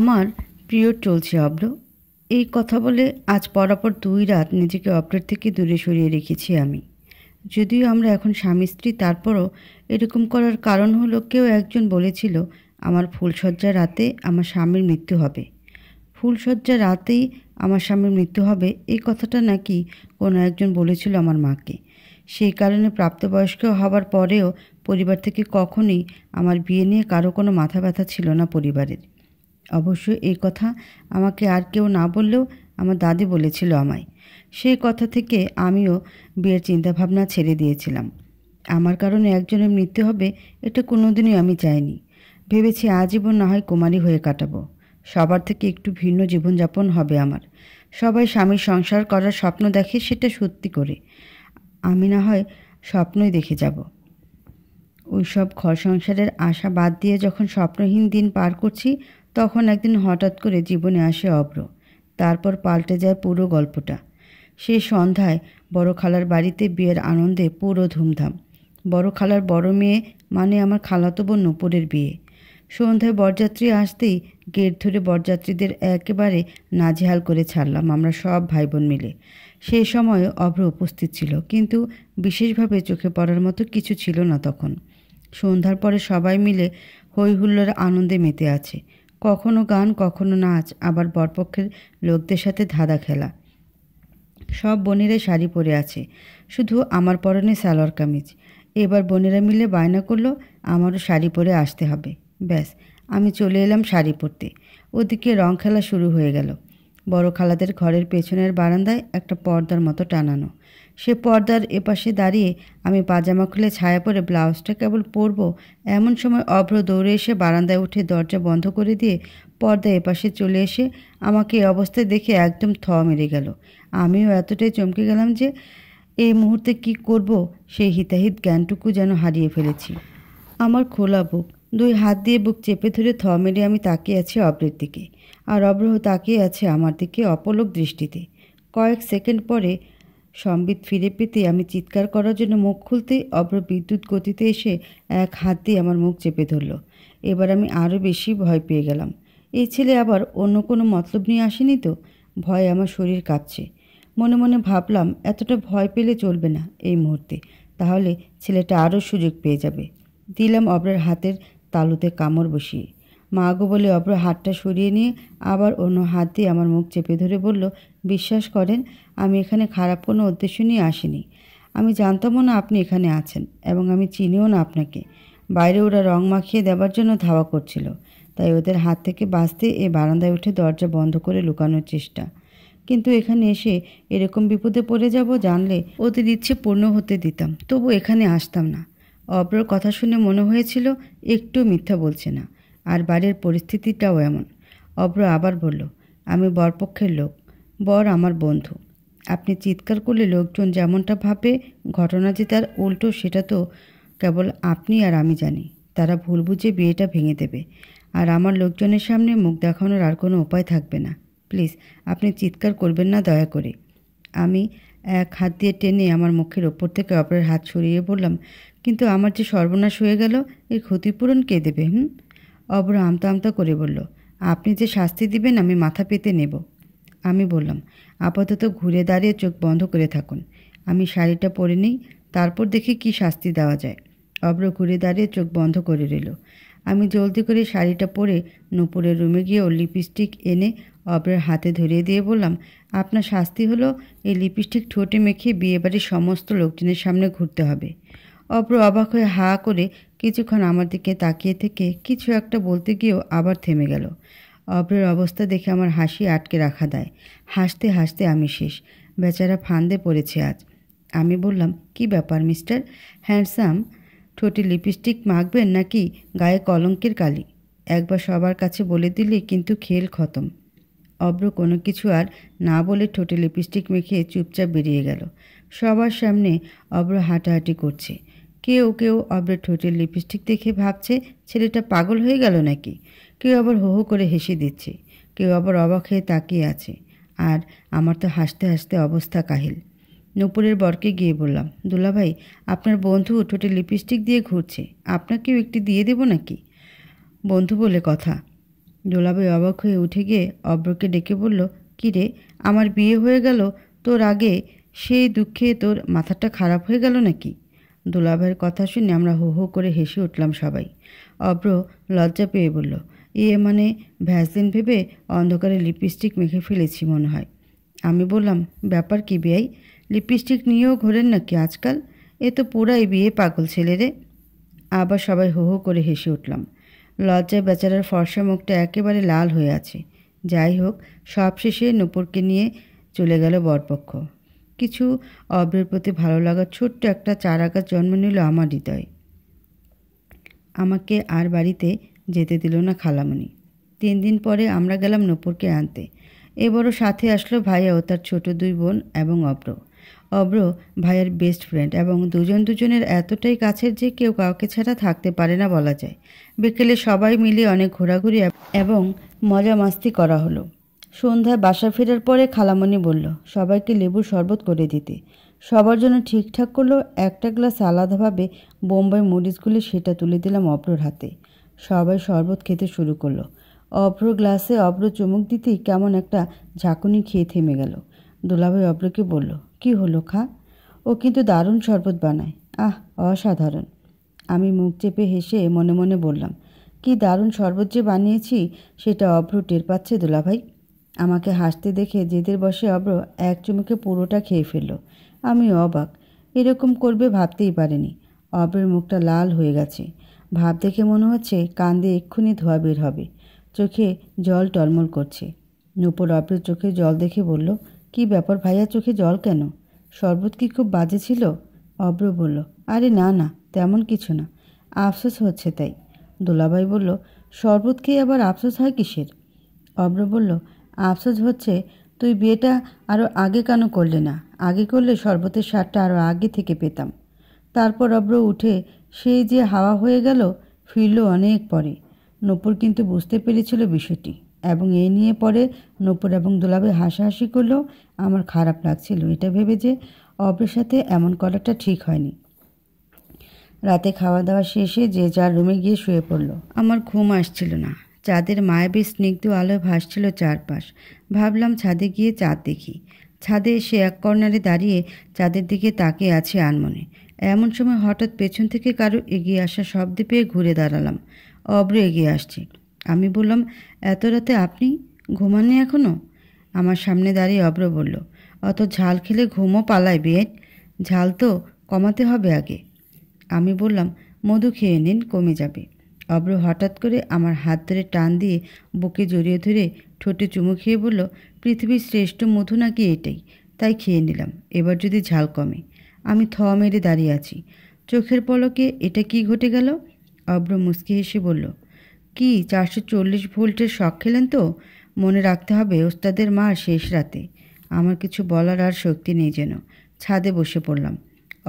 আমার পিরিয়ড চলছে অব্র। এই কথা বলে আজ পরাপর 2 রাত নিজেকে অব্রের থেকে দূরে সরিয়ে রেখেছি আমি। যদিও আমরা এখন স্বামী স্ত্রী, তারপরও এরকম করার কারণ হলো কেউ একজন বলেছিল আমার ফুলশয্যার রাতে আমার স্বামীর মৃত্যু হবে। ফুলশয্যার রাতেই আমার স্বামীর মৃত্যু হবে, এই কথাটা নাকি কোনো একজন বলেছিল আমার মাকে। সেই কারণে প্রাপ্তবয়স্ক হবার পরেও পরিবার থেকে কখনোই আমার বিয়ে নিয়ে কারো কোনো মাথা ব্যথা ছিল না পরিবারের। অবশ্য এই কথা আমাকে আর কেউ না বললেও আমার দাদি বলেছিল আমায়। সেই কথা থেকে আমিও বিয়ের চিন্তাভাবনা ছেড়ে দিয়েছিলাম। আমার কারণে একজনের মৃত্যু হবে এটা কোনোদিনই আমি চাইনি। ভেবেছি আজীবন না হয় কুমারী হয়ে কাটাবো। সবার থেকে একটু ভিন্ন জীবনযাপন হবে আমার। সবাই স্বামীর সংসার করার স্বপ্ন দেখে, সেটা সত্যি করে। আমি না হয় স্বপ্নই দেখে যাব। ওই সব ঘর সংসারের আশা বাদ দিয়ে যখন স্বপ্নহীন দিন পার করছি, তখন একদিন হঠাৎ করে জীবনে আসে অব্র। তারপর পাল্টে যায় পুরো গল্পটা। সেই সন্ধ্যায় বড় খালার বাড়িতে বিয়ের আনন্দে পুরো ধুমধাম। বড় খালার বড় মেয়ে মানে আমার খালাতো বোন নূপুরের বিয়ে। সন্ধ্যায় বরযাত্রী আসতেই গেট ধরে বরযাত্রীদের একেবারে নাজেহাল করে ছাড়লাম আমরা সব ভাই বোন মিলে। সেই সময় অভ্র উপস্থিত ছিল, কিন্তু বিশেষভাবে চোখে পড়ার মতো কিছু ছিল না তখন। সন্ধ্যার পরে সবাই মিলে হই হুল্লোড় আনন্দে মেতে আছে। কখনো গান, কখনো নাচ, আবার বরপক্ষের লোকদের সাথে ধাঁধা খেলা। সব বোনেরাই শাড়ি পরে আছে, শুধু আমার পরনে সালোয়ার কামিজ। এবার বোনেরা মিলে বায়না করলো আমারও শাড়ি পরে আসতে হবে। ব্যাস, আমি চলে এলাম শাড়ি পরতে। ওদিকে রং খেলা শুরু হয়ে গেল। বড় খালাদের ঘরের পেছনের বারান্দায় একটা পর্দার মতো টানানো। সে পর্দার এপাশে দাঁড়িয়ে আমি পাজামা খুলে ছায়া পরে ব্লাউজটা কেবল পরবো, এমন সময় অভ্র দৌড়ে এসে বারান্দায় উঠে দরজা বন্ধ করে দিয়ে পর্দা এপাশে চলে এসে আমাকে এই অবস্থায় দেখে একদম থ মেরে গেল। আমিও এতটাই চমকে গেলাম যে এই মুহূর্তে কি করব সেই হিতাহিত জ্ঞানটুকু যেন হারিয়ে ফেলেছি। আমার খোলা বুক, 2 হাত দিয়ে বুক চেপে ধরে থ মেরে আমি তাকিয়ে আছি অব্রের দিকে, আর অব্র তাকিয়ে আছে আমার দিকে অপলক দৃষ্টিতে। কয়েক সেকেন্ড পরে সম্বিত ফিরে পেতে আমি চিৎকার করার জন্য মুখ খুলতেই অব্র বিদ্যুৎ গতিতে এসে এক হাত দিয়ে আমার মুখ চেপে ধরল। এবার আমি আরও বেশি ভয় পেয়ে গেলাম। এই ছেলে আবার অন্য কোনো মতলব নিয়ে আসেনি তো? ভয়ে আমার শরীর কাঁপছে। মনে মনে ভাবলাম এতটা ভয় পেলে চলবে না এই মুহূর্তে, তাহলে ছেলেটা আরও সুযোগ পেয়ে যাবে। দিলাম অব্রের হাতের তালুতে কামড় বসিয়ে। মা গো বলে অব্র হাতটা সরিয়ে নিয়ে আবার অন্য হাত দিয়ে আমার মুখ চেপে ধরে বলল, বিশ্বাস করেন আমি এখানে খারাপ কোনো উদ্দেশ্য নিয়ে আসিনি। আমি জানতামও না আপনি এখানে আছেন, এবং আমি চিনিও না আপনাকে। বাইরে ওরা রং মাখিয়ে দেওয়ার জন্য ধাওয়া করছিল, তাই ওদের হাত থেকে বাঁচতে এই বারান্দায় উঠে দরজা বন্ধ করে লুকানোর চেষ্টা। কিন্তু এখানে এসে এরকম বিপদে পড়ে যাব জানলে ওদের ইচ্ছে পূর্ণ হতে দিতাম, তবু এখানে আসতাম না। অব্রর কথা শুনে মনে হয়েছিল একটু মিথ্যা বলছে না, আর বাড়ির পরিস্থিতিটাও এমন। অব্র আবার বলল, আমি বরপক্ষের লোক, বর আমার বন্ধু। আপনি চিৎকার করলে লোকজন যেমনটা ভাবে ঘটনা যে তার উল্টো, সেটা তো কেবল আপনি আর আমি জানি। তারা ভুল বুঝে বিয়েটা ভেঙে দেবে, আর আমার লোকজনের সামনে মুখ দেখানোর আর কোনো উপায় থাকবে না। প্লিজ আপনি চিৎকার করবেন না দয়া করে। আমি এক হাত দিয়ে টেনে আমার মুখের ওপর থেকে অপরের হাত সরিয়ে বললাম, কিন্তু আমার যে সর্বনাশ হয়ে গেল, এর ক্ষতিপূরণ কে দেবে? অব্র আমতা আমতা করে বলল, আপনি যে শাস্তি দিবেন আমি মাথা পেতে নেব। আমি বললাম, আপাতত ঘুরে দাঁড়িয়ে চোখ বন্ধ করে থাকুন, আমি শাড়িটা পরে নিই, তারপর দেখি কি শাস্তি দেওয়া যায়। অব্র ঘুরে দাঁড়িয়ে চোখ বন্ধ করে রইল। আমি জলদি করে শাড়িটা পরে নূপুরের রুমে গিয়ে ওর লিপস্টিক এনে অব্রের হাতে ধরিয়ে দিয়ে বললাম, আপনার শাস্তি হলো এই লিপস্টিক ঠোঁটে মেখে বিয়েবাড়ির সমস্ত লোকজনের সামনে ঘুরতে হবে। অব্র অবাক হয়ে হা করে কিছুক্ষণ আমার দিকে তাকিয়ে থেকে কিছু একটা বলতে গিয়েও আবার থেমে গেল। অব্রের অবস্থা দেখে আমার হাসি আটকে রাখা দেয়। হাসতে হাসতে আমি শেষ। বেচারা ফান্দে পড়েছে আজ। আমি বললাম, কি ব্যাপার মিস্টার হ্যান্ডসাম, ঠোঁটে লিপস্টিক মাখবেন নাকি গায়ে কলঙ্কের কালি? একবার সবার কাছে বলে দিলে কিন্তু খেল খতম। অব্র কোনো কিছু আর না বলে ঠোঁটে লিপস্টিক মেখে চুপচাপ বেরিয়ে গেল। সবার সামনে অব্র হাঁটাহাঁটি করছে। কেউ কেউ অব্রের ঠোঁটের লিপস্টিক দেখে ভাবছে ছেলেটা পাগল হয়ে গেল নাকি। কেউ আবার হো হো করে হেসে দিচ্ছে, কেউ আবার অবাক হয়ে তাকিয়ে আছে। আর আমার তো হাসতে হাসতে অবস্থা কাহিল। নূপুরের বরকে গিয়ে বললাম, দুলাভাই আপনার বন্ধু ঠোঁটে লিপস্টিক দিয়ে ঘুরছে, আপনাকেও একটি দিয়ে দেব নাকি? বন্ধু বলে কথা, দুলাভাই অবাক হয়ে উঠে গিয়ে অব্রকে ডেকে বলল, কী রে, আমার বিয়ে হয়ে গেল তোর আগে, সেই দুঃখে তোর মাথাটা খারাপ হয়ে গেল নাকি? দুলাভাইয়ের কথা শুনে আমরা হো হো করে হেসে উঠলাম সবাই। অব্র লজ্জা পেয়ে বলল, মানে ভ্যাসলিন ভেবে অন্ধকারে লিপস্টিক মেখে ফেলেছি মনে হয়। আমি বললাম, ব্যাপার কি বেয়াই, লিপস্টিক নিয়েও ঘোরেন নাকি আজকাল? এ তো পুরাই বিয়ে পাগল ছেলে রে। আবার সবাই হো হো করে হেসে উঠলাম। লজ্জায় বেচারার ফর্সা মুখটা একেবারে লাল হয়ে আছে। যাই হোক, সব শেষে নূপুরকে নিয়ে চলে গেল বরপক্ষ। কিছু অব্রের প্রতি ভালো লাগার ছোট্ট একটা চারাগাছ জন্ম নিল আমার হৃদয়ে। আমাকে আর বাড়িতে যেতে দিল না খালামণি। 3 দিন পরে আমরা গেলাম নূপুরকে আনতে। এবারও সাথে আসলো ভাইয়া ও তার ছোট 2 বোন এবং অব্র। অব্র ভাইয়ের বেস্ট ফ্রেন্ড এবং দুজনের এতটাই কাছের যে কেউ কাউকে ছাড়া থাকতে পারে না বলা যায়। বিকেলে সবাই মিলে অনেক ঘোরাঘুরি এবং মজা মাস্তি করা হলো। সন্ধ্যায় বাসা ফেরার পরে খালামণি বলল সবাইকে লেবুর শরবত করে দিতে। সবার জন্য ঠিকঠাক করলো একটা গ্লাস আলাদাভাবে বোম্বাই মরিচগুলি, সেটা তুলে দিলাম অব্রর হাতে। সবাই শরবত খেতে শুরু করলো। অব্র গ্লাসে অব্র চুমুক দিতেই কেমন একটা ঝাঁকুনি খেয়ে থেমে গেল। দুলাভাই অব্রকে বলল, কি হলো খা? ও কিন্তু দারুণ শরবত বানায়। আহ, অসাধারণ। আমি মুখ চেপে হেসে মনে মনে বললাম, কি দারুণ শরবত যে বানিয়েছি সেটা অব্র টের পাচ্ছে দুলাভাই। আমাকে হাসতে দেখে জেদের বসে অব্র এক চুমুকে পুরোটা খেয়ে ফেলল। আমি অবাক, এরকম করবে ভাবতেই পারিনি। অব্রের মুখটা লাল হয়ে গেছে। ভাব দেখে মনে হচ্ছে কান দিয়ে এক্ষুনি ধোয়া বের হবে। চোখে জল টলমল করছে। নূপুর অব্রের চোখে জল দেখে বলল, কি ব্যাপার ভাইয়া, চোখে জল কেন? শরবত কি খুব বাজে ছিল? অব্র বলল, আরে না না, তেমন কিছু না, আফসোস হচ্ছে তাই। দুলাভাই বলল, শরবত খেয়ে আবার আফসোস হয় কিসের? অব্র বলল, আফসোস হচ্ছে তুই বিয়েটা আরও আগে কেন করলে না? আগে করলে শরবতের স্বাদটা আরও আগে থেকে পেতাম। তারপর অব্র উঠে সেই যে হাওয়া হয়ে গেল, ফিরল অনেক পরে। নূপুর কিন্তু বুঝতে পেরেছিল বিষয়টি এবং এই নিয়ে পরে নূপুর এবং দুলাভাই হাসাহাসি করলেও আমার খারাপ লাগছিল এটা ভেবে যে অব্রের সাথে এমন করাটা ঠিক হয়নি। রাতে খাওয়া দাওয়া শেষে যে যার রুমে গিয়ে শুয়ে পড়ল। আমার ঘুম আসছিল না। চাঁদের মায়াবী স্নিগ্ধ আলোয় ভাসছিল চারপাশ। ভাবলাম ছাদে গিয়ে চাঁদ দেখি। ছাদে এসে এক কর্নারে দাঁড়িয়ে চাঁদের দিকে তাকিয়ে আছে আনমনে। এমন সময় হঠাৎ পেছন থেকে কারো এগিয়ে আসা শব্দ পেয়ে ঘুরে দাঁড়ালাম। অব্র এগিয়ে আসছে। আমি বললাম, এত রাতে আপনি ঘুমাননি এখনও? আমার সামনে দাঁড়িয়ে অব্র বলল, অত ঝাল খেলে ঘুমও পালায় বেট, ঝাল তো কমাতে হবে আগে। আমি বললাম, মধু খেয়ে নিন, কমে যাবে। অব্র হঠাৎ করে আমার হাত ধরে টান দিয়ে বুকে জড়িয়ে ধরে ঠোঁটে চুমু খেয়ে বলল, পৃথিবীর শ্রেষ্ঠ মধু নাকি এটাই, তাই খেয়ে নিলাম, এবার যদি ঝাল কমে। আমি থ মেরে দাঁড়িয়ে আছি। চোখের পলকে এটা কি ঘটে গেল? অব্র মুচকি হেসে বলল, কি 440 ভোল্টের শক খেলেন তো? মনে রাখতে হবে ওস্তাদের মার শেষ রাতে। আমার কিছু বলার আর শক্তি নেই যেন। ছাদে বসে পড়লাম।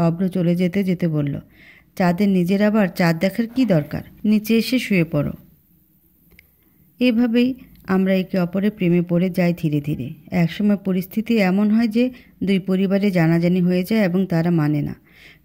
অব্র চলে যেতে যেতে বলল, চাঁদের নিজের আবার চাঁদ দেখার কি দরকার, নিচে এসে শুয়ে পড়ো। এভাবেই আমরা একে অপরের প্রেমে পড়ে যাই ধীরে ধীরে। একসময় পরিস্থিতি এমন হয় যে 2 পরিবারে জানাজানি হয়ে যায় এবং তারা মানে না।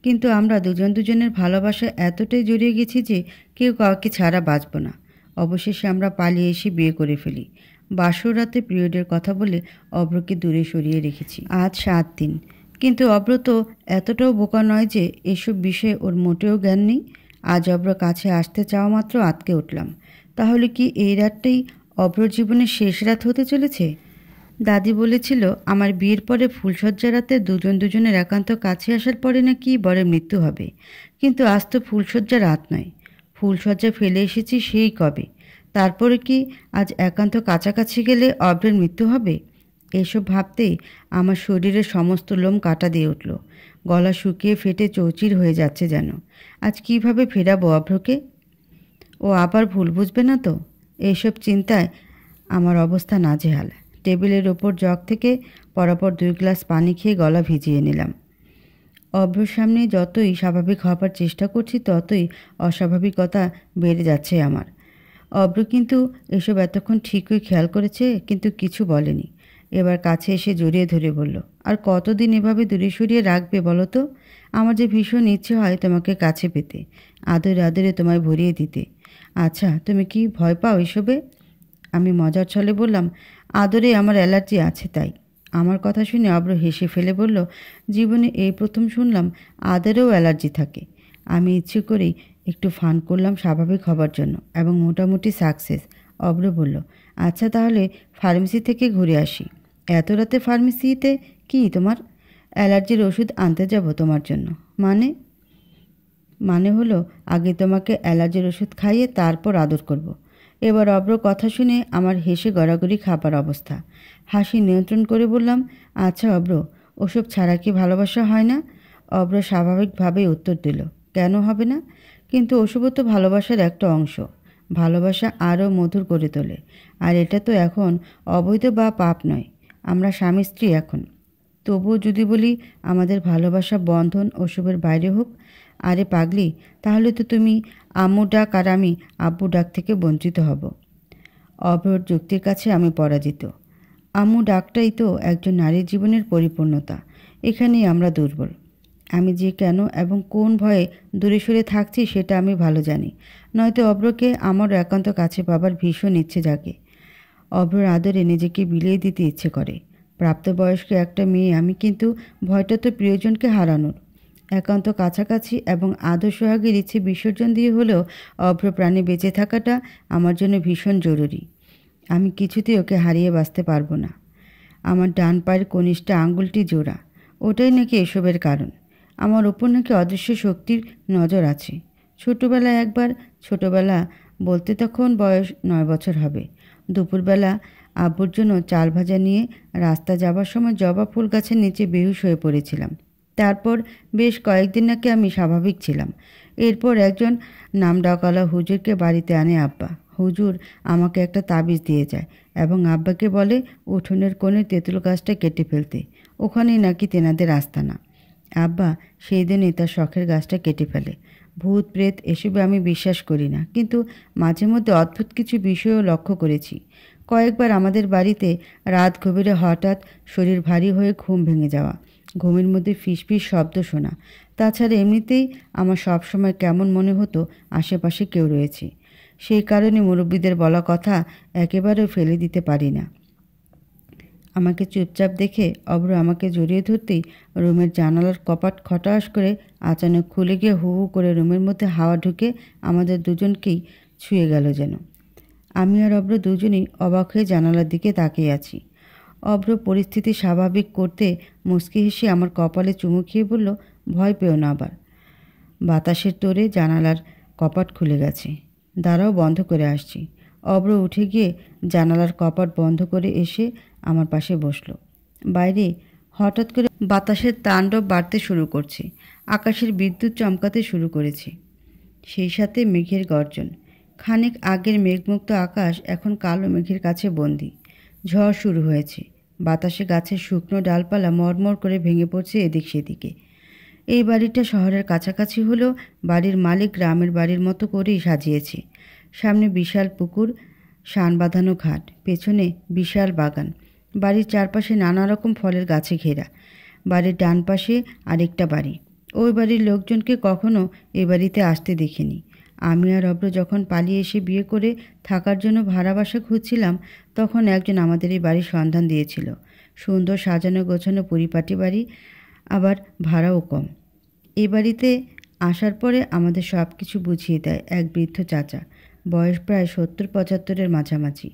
কিন্তু আমরা দুজনের ভালোবাসায় এতটাই জড়িয়ে গেছি যে কেউ কাউকে ছাড়া বাঁচব না। অবশেষে আমরা পালিয়ে এসে বিয়ে করে ফেলি। বাসর রাতে পিরিয়ডের কথা বলে অব্রকে দূরে সরিয়ে রেখেছি। আজ 7 দিন। কিন্তু অব্র তো এতটাও বোকা নয় যে এসব বিষয়ে ওর মোটেও জ্ঞান নেই। আজ অব্র কাছে আসতে চাওয়া মাত্র আটকে উঠলাম। তাহলে কি এই রাতটাই অব্রর জীবনের শেষ রাত হতে চলেছে? দাদি বলেছিল আমার বিয়ের পরে ফুলশয্যা রাতে দুজনের একান্ত কাছে আসার পরে নাকি বরের মৃত্যু হবে। কিন্তু আজ তো ফুলশয্যা রাত নয়, ফুলশয্যা ফেলে এসেছি সেই কবে। তারপরে কি আজ একান্ত কাছাকাছি গেলে অব্রের মৃত্যু হবে? এসব ভাবতেই আমার শরীরের সমস্ত লোম কাটা দিয়ে উঠল। গলা শুকিয়ে ফেটে চৌচির হয়ে যাচ্ছে যেন। আজ কিভাবে ফেরাবো অভ্রকে? ও আবার ভুল বুঝবে না তো? এইসব চিন্তায় আমার অবস্থা নাজেহাল। টেবিলের ওপর জগ থেকে পরপর 2 গ্লাস পানি খেয়ে গলা ভিজিয়ে নিলাম। অভ্রর সামনে যতই স্বাভাবিক হবার চেষ্টা করছি ততই অস্বাভাবিকতা বেড়ে যাচ্ছে আমার। অভ্র কিন্তু এসব এতক্ষণ ঠিকই খেয়াল করেছে, কিন্তু কিছু বলেনি। এবার কাছে এসে জড়িয়ে ধরে বলল, আর কতদিন এভাবে দূরে সরিয়ে রাখবে বলো তো? আমার যে ভীষণ ইচ্ছে হয় তোমাকে কাছে পেতে, আদরে আদরে তোমায় ভরিয়ে দিতে। আচ্ছা, তুমি কি ভয় পাও এসবে? আমি মজার ছলে বললাম, আদরে আমার অ্যালার্জি আছে তাই। আমার কথা শুনে অব্র হেসে ফেলে বলল, জীবনে এই প্রথম শুনলাম আদরেও অ্যালার্জি থাকে। আমি ইচ্ছে করেই একটু ফান করলাম স্বাভাবিক হবার জন্য এবং মোটামুটি সাকসেস। অব্র বলল, আচ্ছা তাহলে ফার্মেসি থেকে ঘুরে আসি। এত রাতে ফার্মেসিতে কি তোমার? অ্যালার্জির ওষুধ আনতে যাব তোমার জন্য। মানে হলো আগে তোমাকে অ্যালার্জির ওষুধ খাইয়ে তারপর আদর করব। এবার অব্র কথা শুনে আমার হেসে গড়াগড়ি খাবার অবস্থা। হাসি নিয়ন্ত্রণ করে বললাম, আচ্ছা অব্র, ওসব ছাড়া কি ভালোবাসা হয় না? অব্র স্বাভাবিকভাবেই উত্তর দিল, কেন হবে না? কিন্তু ওসবও তো ভালোবাসার একটা অংশ। ভালোবাসা আরও মধুর করে তোলে। আর এটা তো এখন অবৈধ বা পাপ নয়। আমরা স্বামী স্ত্রী এখন। তবুও যদি বলি আমাদের ভালোবাসা বন্ধন ওসবের বাইরে হোক, আরে পাগলি, তাহলে তো তুমি আম্মু ডাক আর আমি আব্বু ডাক থেকে বঞ্চিত হব। অব্রর যুক্তির কাছে আমি পরাজিত। আম্মু ডাকটাই তো একজন নারীর জীবনের পরিপূর্ণতা। এখানেই আমরা দুর্বল। আমি যে কেন এবং কোন ভয়ে দূরে সরে থাকছি সেটা আমি ভালো জানি। নয়তো অব্রকে আমারও একান্ত কাছে পাবার ভীষণ ইচ্ছে জাগে। অব্রর আদরে নিজেকে বিলিয়ে দিতে ইচ্ছে করে। প্রাপ্তবয়স্ক একটা মেয়ে আমি, কিন্তু ভয়টা তো প্রিয়জনকে হারানোর। একান্ত কাছাকাছি এবং আদর সোহাগের ইচ্ছে বিসর্জন দিয়ে হলেও অভ্র প্রাণে বেঁচে থাকাটা আমার জন্য ভীষণ জরুরি। আমি কিছুতেই ওকে হারিয়ে বাঁচতে পারবো না। আমার ডান পায়ের কনিষ্ঠ আঙ্গুলটি জোড়া, ওটাই নাকি এসবের কারণ। আমার ওপর নাকি অদৃশ্য শক্তির নজর আছে। ছোটবেলা বলতে তখন বয়স 9 বছর হবে। দুপুরবেলা আব্বুর জন্য চাল ভাজা নিয়ে রাস্তা যাবার সময় জবা ফুল গাছের নিচে বেহুশ হয়ে পড়েছিলাম। তারপর বেশ কয়েকদিন নাকি আমি স্বাভাবিক ছিলাম। এরপর একজন নামডাকওয়ালা হুজুরকে বাড়িতে আনে আব্বা। হুজুর আমাকে একটা তাবিজ দিয়ে যায় এবং আব্বাকে বলে উঠোনের কোণে তেঁতুল গাছটা কেটে ফেলতে। ওখানেই নাকি তেনাদের আস্তানা। আব্বা সেই দিনই তার শখের গাছটা কেটে ফেলে। ভূত প্রেত এসবে আমি বিশ্বাস করি না, কিন্তু মাঝে মধ্যে অদ্ভুত কিছু বিষয়ও লক্ষ্য করেছি। কয়েকবার আমাদের বাড়িতে রাত গভীরে হঠাৎ শরীর ভারী হয়ে ঘুম ভেঙে যাওয়া, ঘুমের মধ্যে ফিসফিস শব্দ শোনা। তাছাড়া এমনিতেই আমার সবসময় কেমন মনে হতো আশেপাশে কেউ রয়েছে। সেই কারণে মুরব্বীদের বলা কথা একেবারেও ফেলে দিতে পারি না। আমাকে চুপচাপ দেখে অব্র আমাকে জড়িয়ে ধরতেই রুমের জানালার কপাট খটাস করে আচানক খুলে গিয়ে হু হু করে রুমের মধ্যে হাওয়া ঢুকে আমাদের দুজনকেই ছুঁয়ে গেল যেন। আমি আর অব্র দুজনেই অবাক হয়ে জানালার দিকে তাকিয়ে আছি। অব্র পরিস্থিতি স্বাভাবিক করতে মুচকি হেসে আমার কপালে চুমু খেয়ে বলল, ভয় পেও না আবার। বাতাসের তোড়ে জানালার কপাট খুলে গেছে। দাঁড়াও, বন্ধ করে আসছি। অব্র উঠে গিয়ে জানালার কপাট বন্ধ করে এসে আমার পাশে বসলো। বাইরে হঠাৎ করে বাতাসের তাণ্ডব বাড়তে শুরু করছে। আকাশের বিদ্যুৎ চমকাতে শুরু করেছে। সেই সাথে মেঘের গর্জন। খানিক আগের মেঘমুক্ত আকাশ এখন কালো মেঘের কাছে বন্দী। ঝড় শুরু হয়েছে। বাতাসে গাছের শুকনো ডালপালা মরমর করে ভেঙে পড়ছে এদিক সেদিকে। এই বাড়িটা শহরের কাছাকাছি হলেও বাড়ির মালিক গ্রামের বাড়ির মতো করেই সাজিয়েছে। সামনে বিশাল পুকুর, শান বাঁধানো ঘাট, পেছনে বিশাল বাগান। বাড়ির চারপাশে নানা রকম ফলের গাছে ঘেরা। বাড়ির ডান পাশে আরেকটা বাড়ি। ওই বাড়ির লোকজনকে কখনো এ বাড়িতে আসতে দেখিনি। আমি আর অব্র যখন পালিয়ে এসে বিয়ে করে থাকার জন্য ভাড়া বাসা খুঁজছিলাম, তখন একজন আমাদের এই বাড়ির সন্ধান দিয়েছিল। সুন্দর সাজানো গোছানো পরিপাটি বাড়ি, আবার ভাড়াও কম। এই বাড়িতে আসার পরে আমাদের সব কিছু বুঝিয়ে দেয় এক বৃদ্ধ চাচা। বয়স প্রায় 70-75-এর মাঝামাঝি।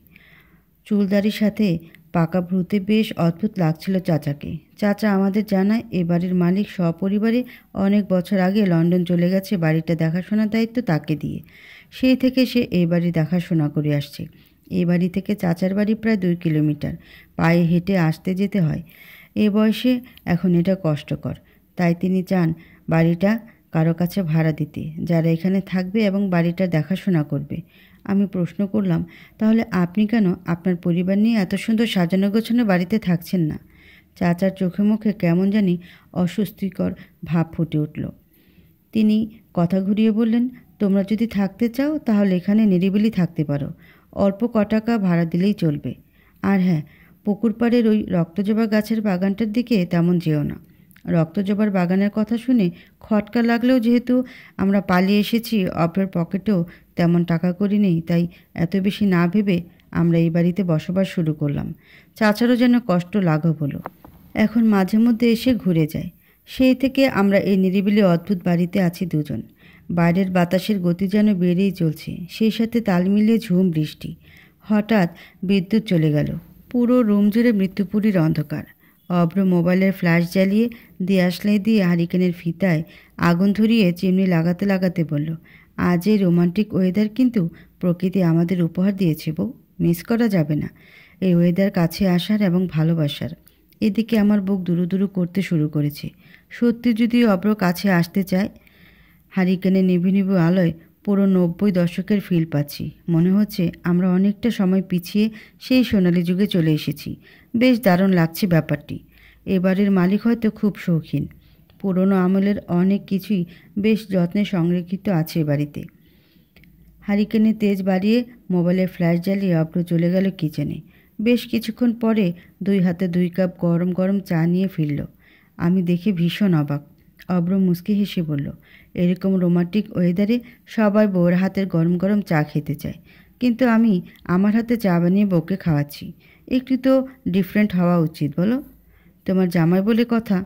চুলদারির সাথে পাকা ভ্রুতে বেশ অদ্ভুত লাগছিল চাচাকে। চাচা আমাদের জানায় এ বাড়ির মালিক সপরিবারে অনেক বছর আগে লন্ডন চলে গেছে বাড়িটা দেখাশোনার দায়িত্ব তাকে দিয়ে। সেই থেকে সে এই বাড়ি দেখাশোনা করে আসছে। এই বাড়ি থেকে চাচার বাড়ি প্রায় 2 কিলোমিটার। পায়ে হেঁটে আসতে যেতে হয়। এ বয়সে এখন এটা কষ্টকর। তাই তিনি চান বাড়িটা কারো কাছে ভাড়া দিতে, যারা এখানে থাকবে এবং বাড়িটা দেখাশোনা করবে। আমি প্রশ্ন করলাম, তাহলে আপনি কেন আপনার পরিবার নিয়ে এত সুন্দর সাজানো গোছানো বাড়িতে থাকছেন না? চাচার চোখে মুখে কেমন জানি অস্বস্তিকর ভাব ফুটে উঠল। তিনি কথা ঘুরিয়ে বললেন, তোমরা যদি থাকতে চাও তাহলে এখানে নিরিবিলি থাকতে পারো। অল্প টাকা ভাড়া দিলেই চলবে। আর হ্যাঁ, পুকুর পাড়ের ওই রক্তজবা গাছের বাগানটার দিকে তেমন যেও না। রক্তজবার বাগানের কথা শুনে খটকা লাগলেও যেহেতু আমরা পালিয়ে এসেছি, অপরের পকেটেও তেমন টাকা করি নেই, তাই এত বেশি না ভেবে আমরা এই বাড়িতে বসবাস শুরু করলাম। চাচারও যেন কষ্ট লাঘব হলো। এখন মাঝে মধ্যে এসে ঘুরে যায়। সেই থেকে আমরা এই নিরিবিলি অদ্ভুত বাড়িতে আছি দুজন। বাইরের বাতাসের গতি যেন বেড়েই চলছে, সেই সাথে তাল মিলিয়ে ঝুম বৃষ্টি। হঠাৎ বিদ্যুৎ চলে গেল। পুরো রুম জুড়ে মৃত্যুপুরীর অন্ধকার। অভ্র মোবাইলের ফ্ল্যাশ জ্বালিয়ে দিয়াশলাই দিয়ে হারিকেনের ফিতায় আগুন ধরিয়ে চিমনি লাগাতে লাগাতে বলল, আজ এই রোমান্টিক ওয়েদার কিন্তু প্রকৃতি আমাদের উপহার দিয়েছে বউ, মিস করা যাবে না এই ওয়েদার কাছে আসার এবং ভালোবাসার। এদিকে আমার বুক দুরু দুরু করতে শুরু করেছে। সত্যি যদি অভ্র কাছে আসতে চায়। হারিকেনের নিভু নিভু আলোয় পুরো 90 দশকের ফিল পাচ্ছি। মনে হচ্ছে আমরা অনেকটা সময় পিছিয়ে সেই সোনালি যুগে চলে এসেছি। বেশ দারুণ লাগছে ব্যাপারটি। এবারের মালিক হয়তো খুব শৌখিন। পুরনো আমলের অনেক কিছুই বেশ যত্নে সংরক্ষিত আছে এ বাড়িতে। হারিকেনে তেজ বাড়িয়ে মোবাইলের ফ্ল্যাশ জ্বালিয়ে অভ্র চলে গেল কিচেনে। বেশ কিছুক্ষণ পরে 2 হাতে 2 কাপ গরম গরম চা নিয়ে ফিরল। আমি দেখে ভীষণ অবাক। অভ্র মুচকি হেসে বলল, এরকম রোমান্টিক ওয়েদারে সবাই বউর হাতের গরম গরম চা খেতে চায়, কিন্তু আমি আমার হাতে চা বানিয়ে বউকে খাওয়াচ্ছি। একটু তো ডিফারেন্ট হওয়া উচিত বলো। তোমার জামাই বলে কথা।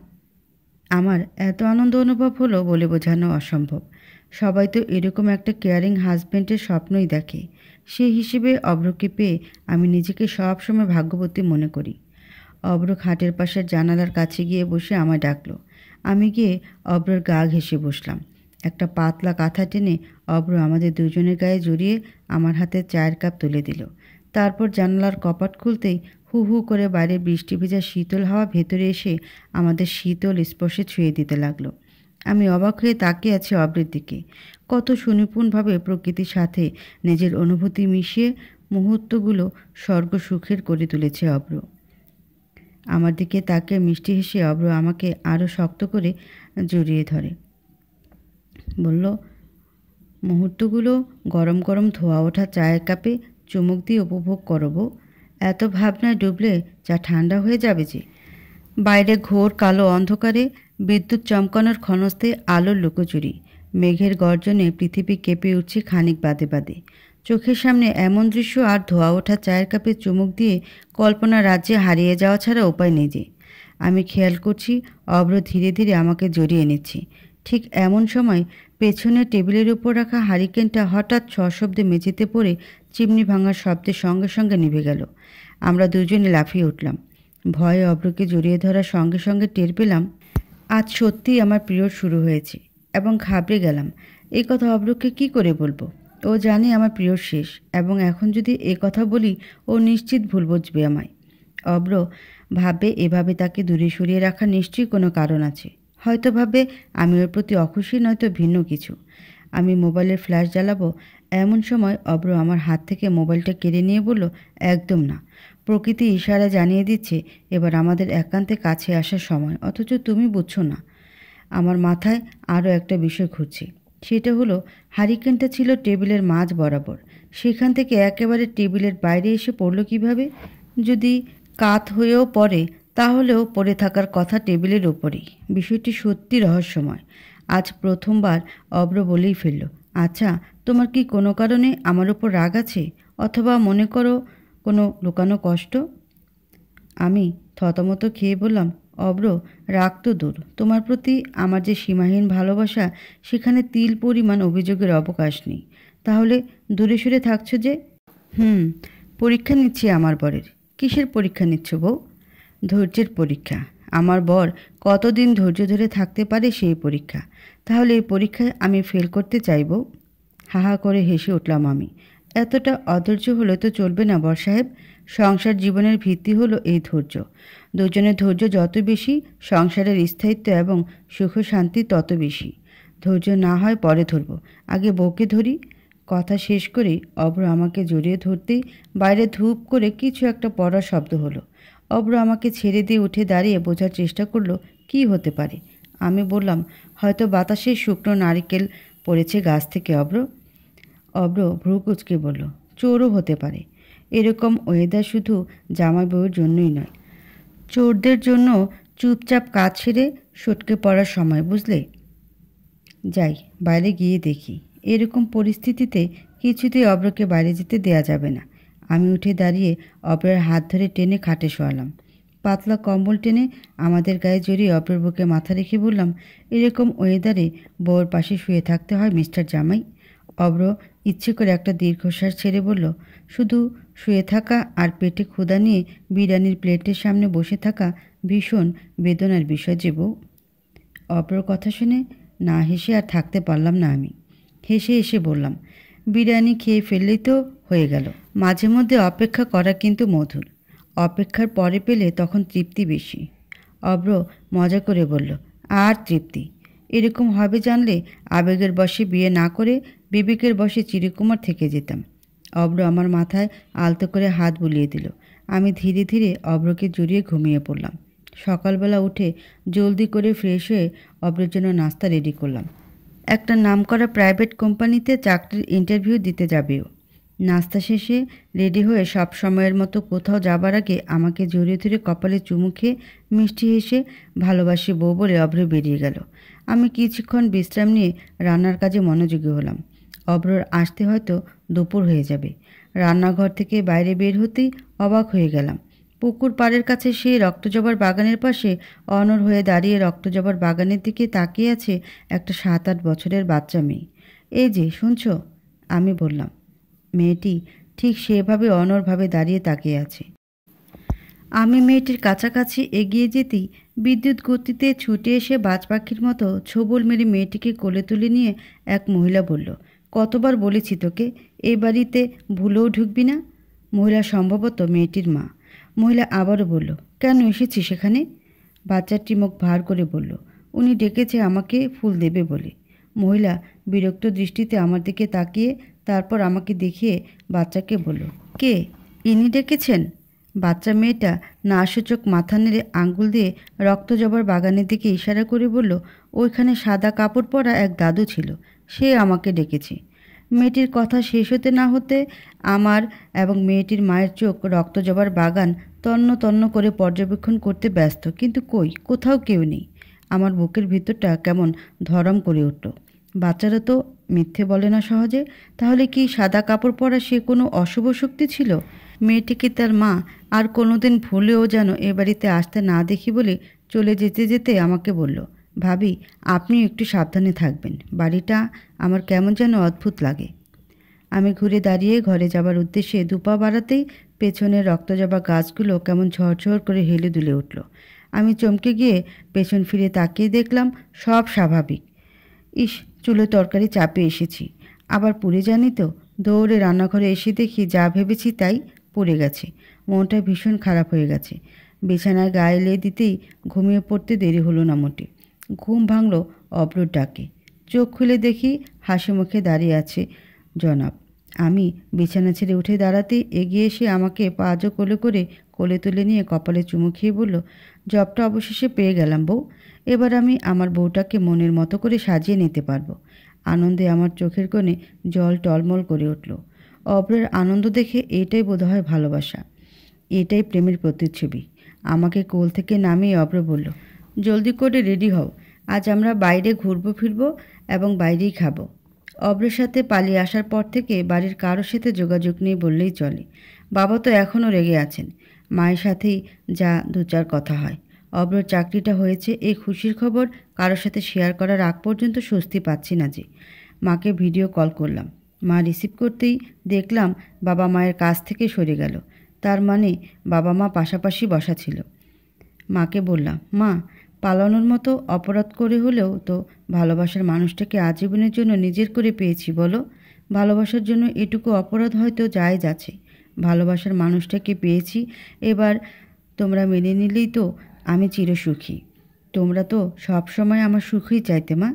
আমার এত আনন্দ অনুভব হলো বলে বোঝানো অসম্ভব। সবাই তো এরকম একটা কেয়ারিং হাজব্যান্ডের স্বপ্নই দেখে। সেই হিসেবে অভ্রকে পেয়ে আমি নিজেকে সবসময় ভাগ্যবতী মনে করি। অভ্র খাটের পাশের জানালার কাছে গিয়ে বসে আমায় ডাকলো। আমি গিয়ে অভ্রর গা ঘেঁষে বসলাম। একটা পাতলা কাঁথা টেনে অভ্র আমাদের দুজনের গায়ে জড়িয়ে আমার হাতে চায়ের কাপ তুলে দিল। তারপর জানালার কপাট খুলতেই হু হু করে বাইরের বৃষ্টি ভেজা শীতল হাওয়া ভেতরে এসে আমাদের শীতল স্পর্শে ছুঁয়ে দিতে লাগলো। আমি অবাক হয়ে তাকিয়ে আছি অভ্রের দিকে। কত সুনিপুণভাবে প্রকৃতির সাথে নিজের অনুভূতি মিশিয়ে মুহূর্তগুলো স্বর্গ সুখের করে তুলেছে অভ্র। আমার দিকে তাকিয়ে মিষ্টি হেসে অভ্র আমাকে আরও শক্ত করে জড়িয়ে ধরে। বলল, মুহূর্তগুলো গরম গরম ধোয়া ওঠা চায়ের কাপে চুমুক দিয়ে উপভোগ করবো। এত ভাবনায় ডুবলে চা ঠান্ডা হয়ে যাবে যে। বাইরে ঘোর কালো অন্ধকারে বিদ্যুৎ চমকানোর ক্ষণস্তে আলোর লুকোচুরি। মেঘের গর্জনে পৃথিবী কেঁপে উঠছে খানিক বাদে বাদে। চোখের সামনে এমন দৃশ্য আর ধোয়া ওঠা চায়ের কাপে চুমুক দিয়ে কল্পনা রাজ্যে হারিয়ে যাওয়া ছাড়া উপায় নেই যে। আমি খেয়াল করছি অভ্র ধীরে ধীরে আমাকে জড়িয়ে নিচ্ছে। ঠিক এমন সময় পেছনের টেবিলের উপর রাখা হারিকেনটা হঠাৎ সশব্দে মেঝেতে পড়ে চিমনি ভাঙার শব্দের সঙ্গে সঙ্গে নিভে গেল। আমরা দুজনে লাফিয়ে উঠলাম। ভয়ে অভ্রকে জড়িয়ে ধরার সঙ্গে সঙ্গে টের পেলাম আজ সত্যিই আমার পিরিয়ড শুরু হয়েছে এবং ঘাবড়ে গেলাম। এই কথা অভ্রকে কী করে বলবো? ও জানে আমার পিরিয়ড শেষ এবং এখন যদি এ কথা বলি ও নিশ্চিত ভুল বুঝবে আমায়। অভ্র ভাবে এভাবে তাকে দূরে সরিয়ে রাখার নিশ্চয়ই কোনো কারণ আছে। হয়তো ভাবে আমি ওর প্রতি অখুশি, নয়তো ভিন্ন কিছু। আমি মোবাইলের ফ্ল্যাশ জ্বালাবো এমন সময় অভ্র আমার হাত থেকে মোবাইলটা কেড়ে নিয়ে বলল, একদম না। প্রকৃতি ইশারা জানিয়ে দিচ্ছে এবার আমাদের একান্তে কাছে আসার সময়, অথচ তুমি বুঝছো না। আমার মাথায় আরও একটা বিষয় ঘুরছে। সেটা হলো হারিকেনটা ছিল টেবিলের মাঝ বরাবর। সেখান থেকে একেবারে টেবিলের বাইরে এসে পড়লো কিভাবে? যদি কাত হয়েও পড়ে তাহলেও পড়ে থাকার কথা টেবিলের ওপরেই। বিষয়টি সত্যি রহস্যময়। আজ প্রথমবার অভ্র বলেই ফেলল, আচ্ছা তোমার কি কোনো কারণে আমার ওপর রাগ আছে, অথবা মনে করো কোনো লুকানো কষ্ট? আমি থতমত খেয়ে বললাম, অভ্র, রাগ তো দূর, তোমার প্রতি আমার যে সীমাহীন ভালোবাসা, সেখানে তিল পরিমাণ অভিযোগের অবকাশ নেই। তাহলে দূরে সরে থাকছো যে? পরীক্ষা নিচ্ছি আমার বরের। কিসের পরীক্ষা নিচ্ছ বউ? ধৈর্যের পরীক্ষা। আমার বর কতদিন ধৈর্য ধরে থাকতে পারে সেই পরীক্ষা। তাহলে এই পরীক্ষায় আমি ফেল করতে চাইব? হাহা করে হেসে উঠলাম আমি। এতটা অধৈর্য হলে তো চলবে না বর সাহেব। সংসার জীবনের ভিত্তি হলো এই ধৈর্য। দুজনের ধৈর্য যত বেশি, সংসারের স্থায়িত্ব এবং সুখ শান্তি তত বেশি। ধৈর্য না হয় পরে ধরব, আগে বউকে ধরি। কথা শেষ করেই অভ্র আমাকে জড়িয়ে ধরতেই বাইরে ধূপ করে কিছু একটা পড়ার শব্দ হলো। অভ্র আমাকে ছেড়ে দিয়ে উঠে দাঁড়িয়ে বোঝার চেষ্টা করলো কি হতে পারে। আমি বললাম, হয়তো বাতাসে শুকনো নারকেল পড়েছে গাছ থেকে। অভ্র ভ্রু কুঁচকে বলল, চোরও হতে পারে। এরকম ওয়েদার শুধু জামাই বউয়ের জন্যই নয়, চোরদের জন্য চুপচাপ কাজ ছেড়ে সটকে পড়ার সময়, বুঝলে? যাই, বাইরে গিয়ে দেখি। এরকম পরিস্থিতিতে কিছুতেই অভ্রকে বাইরে যেতে দেয়া যাবে না। আমি উঠে দাঁড়িয়ে অপরের হাত ধরে টেনে খাটে শোয়ালাম। পাতলা কম্বল টেনে আমাদের গায়ে জড়িয়ে অপরের বুকে মাথা রেখে বললাম, এরকম ওয়েদারে বউর পাশে শুয়ে থাকতে হয় মিস্টার জামাই? অব্র ইচ্ছে করে একটা দীর্ঘশ্বাস ছেড়ে বলল, শুধু শুয়ে থাকা আর পেটে ক্ষুধা নিয়ে বিরিয়ানির প্লেটের সামনে বসে থাকা ভীষণ বেদনার বিষয় যে বউ। অব্রর কথা শুনে না হেসে আর থাকতে পারলাম না আমি। হেসে হেসে বললাম, বিরিয়ানি খেয়ে ফেললেই তো হয়ে গেল। মাঝে মধ্যে অপেক্ষা করা কিন্তু মধুর। অপেক্ষার পরে পেলে তখন তৃপ্তি বেশি। অব্র মজা করে বলল, আর তৃপ্তি? এরকম হবে জানলে আবেগের বশে বিয়ে না করে বিবেকের বশে চিরকুমার থেকে যেতাম। অব্র আমার মাথায় আলতো করে হাত বুলিয়ে দিল। আমি ধীরে ধীরে অব্রকে জড়িয়ে ঘুমিয়ে পড়লাম। সকালবেলা উঠে জলদি করে ফ্রেশ হয়ে অব্রের জন্য নাস্তা রেডি করলাম। একটা নামকরা প্রাইভেট কোম্পানিতে চাকরির ইন্টারভিউ দিতে যাবেও। নাস্তা শেষে রেডি হয়ে সব সময়ের মতো কোথাও যাবার আগে আমাকে জড়িয়ে ধরে কপালে চুমু খেয়ে মিষ্টি হেসে ভালোবাসি বউ বলে অভ্র বেরিয়ে গেল। আমি কিছুক্ষণ বিশ্রাম নিয়ে রান্নার কাজে মনোযোগী হলাম। অভ্রর আসতে হয়তো দুপুর হয়ে যাবে। রান্নাঘর থেকে বাইরে বের হতেই অবাক হয়ে গেলাম। পুকুর পাড়ের কাছে সেই রক্তজবার বাগানের পাশে অনড় হয়ে দাঁড়িয়ে রক্তজবার বাগানের দিকে তাকিয়ে আছে একটা 7-8 বছরের বাচ্চা মেয়ে। এই যে শুনছো, আমি বললাম। মেয়েটি ঠিক সেভাবে অনড়ভাবে দাঁড়িয়ে তাকিয়ে আছে। আমি মেয়েটির কাছাকাছি এগিয়ে যেতেই বিদ্যুৎ গতিতে ছুটে এসে বাজ পাখির মতো ছোবল মেরে মেয়েটিকে কোলে তুলে নিয়ে এক মহিলা বলল, কতবার বলেছি তোকে এই বাড়িতে ভুলেও ঢুকবি না? মহিলা সম্ভবত মেয়েটির মা। মহিলা আবারও বলল, কেন এসেছি সেখানে? বাচ্চাটি মুখ ভার করে বলল, উনি ডেকেছে আমাকে ফুল দেবে বলে। মহিলা বিরক্ত দৃষ্টিতে আমার দিকে তাকিয়ে তারপর আমাকে দেখিয়ে বাচ্চাকে বলল, কে ইনি ডেকেছেন? বাচ্চা মেয়েটা না সূচক মাথা নেড়ে আঙ্গুল দিয়ে রক্তজবার বাগানের দিকে ইশারা করে বলল, ওইখানে সাদা কাপড় পরা এক দাদু ছিল, সে আমাকে ডেকেছে। মেয়েটির কথা শেষ হতে না হতে আমার এবং মেয়েটির মায়ের চোখ রক্তজবার বাগান তন্ন তন্ন করে পর্যবেক্ষণ করতে ব্যস্ত, কিন্তু কই কোথাও কেউ নেই। আমার বুকের ভিতরটা কেমন ধরম করে উঠল। বাচ্চারা তো মিথ্যে বলে না সহজে। তাহলে কি সাদা কাপড় পরা সে কোনো অশুভ শক্তি ছিল? মেয়েটিকে তার মা আর কোনোদিন ভুলেও যেন এ বাড়িতে আসতে না দেখি বলে চলে যেতে যেতে আমাকে বলল, ভাবি আপনিও একটু সাবধানে থাকবেন, বাড়িটা আমার কেমন যেন অদ্ভুত লাগে। আমি ঘুরে দাঁড়িয়ে ঘরে যাবার উদ্দেশ্যে দুপা বাড়াতেই পেছনের রক্তজবা গাছগুলো কেমন ঝরঝর করে হেলে দুলে উঠল। আমি চমকে গিয়ে পেছন ফিরে তাকিয়ে দেখলাম সব স্বাভাবিক। ইস, চুলো তরকারি চাপে এসেছি, আবার পুড়ে জানি তো। দৌড়ে রান্নাঘরে এসে দেখি যা ভেবেছি তাই পুড়ে গেছে। মনটা ভীষণ খারাপ হয়ে গেছে। বিছানায় গায়ে লে দিতেই ঘুমিয়ে পড়তে দেরি হলো না মোটে। ঘুম ভাঙল অব্রর ডাকে। চোখ খুলে দেখি হাসি মুখে দাঁড়িয়ে আছে জনাব। আমি বিছানা ছেড়ে উঠে দাঁড়াতেই এগিয়ে এসে আমাকে পাঁজো কোলে করে কোলে তুলে নিয়ে কপালে চুমু খেয়ে বলল, জবটা অবশেষে পেয়ে গেলাম বউ। এবার আমি আমার বউটাকে মনের মতো করে সাজিয়ে নিতে পারবো। আনন্দে আমার চোখের কোণে জল টলমল করে উঠল। অব্রের আনন্দ দেখে এটাই বোধহয় ভালোবাসা, এটাই প্রেমের প্রতিচ্ছবি। আমাকে কোল থেকে নামিয়ে অব্র বলল, জলদি করে রেডি হও, আজ আমরা বাইরে ঘুরবো ফিরবো এবং বাইরেই খাবো। অব্রের সাথে পালিয়ে আসার পর থেকে বাড়ির কারোর সাথে যোগাযোগ নেই বললেই চলে। বাবা তো এখনও রেগে আছেন। মায়ের সাথেই যা 2-4 কথা হয়। অব্রর চাকরিটা হয়েছে এই খুশির খবর কারোর সাথে শেয়ার করার আগ পর্যন্ত স্বস্তি পাচ্ছি না যে। মাকে ভিডিও কল করলাম। মা রিসিভ করতেই দেখলাম বাবা মায়ের কাছ থেকে সরে গেল। তার মানে বাবা মা পাশাপাশি বসা ছিল। মাকে বললাম, মা পালানোর মতো অপরাধ করে হলেও তো ভালোবাসার মানুষটাকে আজীবনের জন্য নিজের করে পেয়েছি বলো। ভালোবাসার জন্য এটুকু অপরাধ হয়তো জায়েজ আছে। ভালোবাসার মানুষটাকে পেয়েছি, এবার তোমরা মেনে নিলেই তো আমি চিরসুখী। তোমরা তো সব সময় আমার সুখই চাইতে মা।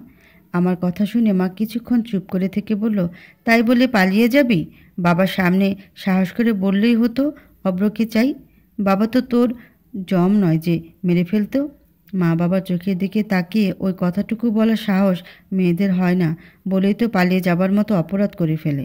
আমার কথা শুনে মা কিছুক্ষণ চুপ করে থেকে বলল, তাই বলে পালিয়ে যাবি? বাবার সামনে সাহস করে বললেই হতো অব্রকে চাই। বাবা তো তোর জম নয় যে মেরে ফেলতো। মা বাবার চোখের দিকে তাকিয়ে ওই কথাটুকু বলার সাহস মেয়েদের হয় না বলেই তো পালিয়ে যাবার মতো অপরাধ করে ফেলে।